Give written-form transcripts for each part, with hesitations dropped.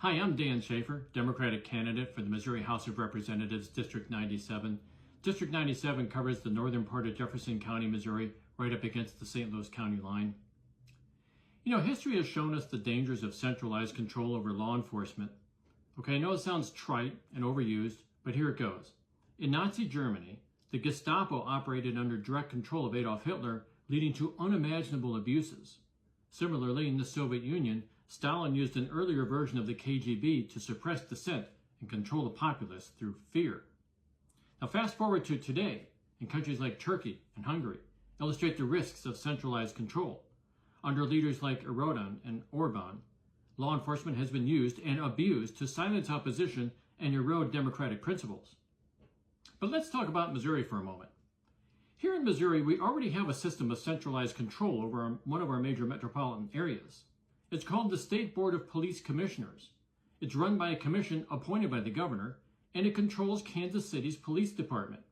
Hi, I'm Dan Schaefer, Democratic candidate for the Missouri House of Representatives, District 97. District 97 covers the northern part of Jefferson County, Missouri, right up against the St. Louis County line. You know, history has shown us the dangers of centralized control over law enforcement. Okay, I know it sounds trite and overused, but here it goes. In Nazi Germany, the Gestapo operated under direct control of Adolf Hitler, leading to unimaginable abuses. Similarly, in the Soviet Union, Stalin used an earlier version of the KGB to suppress dissent and control the populace through fear. Now fast forward to today, and countries like Turkey and Hungary illustrate the risks of centralized control. Under leaders like Erdogan and Orban, law enforcement has been used and abused to silence opposition and erode democratic principles. But let's talk about Missouri for a moment. Here in Missouri, we already have a system of centralized control over one of our major metropolitan areas. It's called the State Board of Police Commissioners. It's run by a commission appointed by the governor, and it controls Kansas City's police department.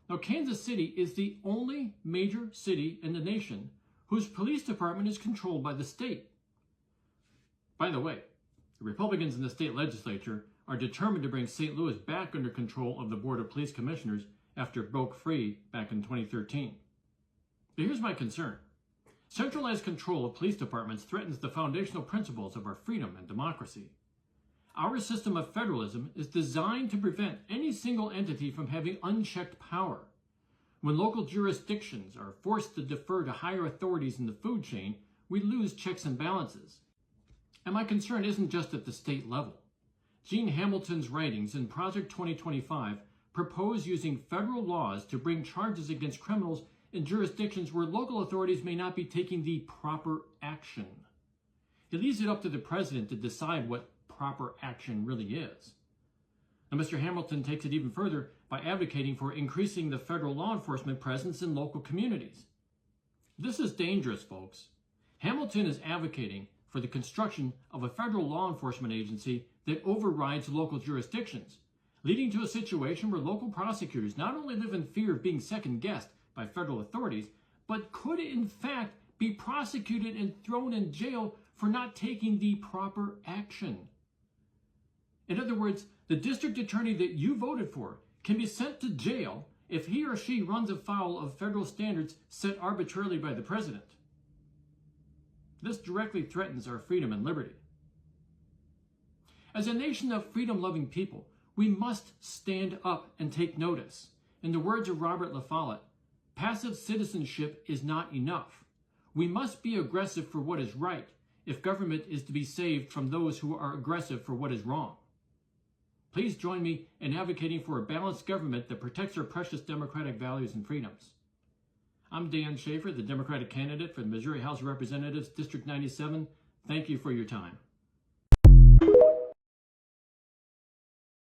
Now, Kansas City is the only major city in the nation whose police department is controlled by the state. By the way, the Republicans in the state legislature are determined to bring St. Louis back under control of the Board of Police Commissioners after it broke free back in 2013. But here's my concern. Centralized control of police departments threatens the foundational principles of our freedom and democracy. Our system of federalism is designed to prevent any single entity from having unchecked power. When local jurisdictions are forced to defer to higher authorities in the food chain, we lose checks and balances. And my concern isn't just at the state level. Gene Hamilton's writings in Project 2025 propose using federal laws to bring charges against criminals in jurisdictions where local authorities may not be taking the proper action. He leaves it up to the president to decide what proper action really is. Now, Mr. Hamilton takes it even further by advocating for increasing the federal law enforcement presence in local communities. This is dangerous, folks. Hamilton is advocating for the construction of a federal law enforcement agency that overrides local jurisdictions, leading to a situation where local prosecutors not only live in fear of being second-guessed by federal authorities, but could in fact be prosecuted and thrown in jail for not taking the proper action. In other words, the district attorney that you voted for can be sent to jail if he or she runs afoul of federal standards set arbitrarily by the president. This directly threatens our freedom and liberty. As a nation of freedom-loving people, we must stand up and take notice. In the words of Robert La Follette, passive citizenship is not enough. We must be aggressive for what is right if government is to be saved from those who are aggressive for what is wrong. Please join me in advocating for a balanced government that protects our precious democratic values and freedoms. I'm Dan Schaefer, the Democratic candidate for the Missouri House of Representatives, District 97. Thank you for your time.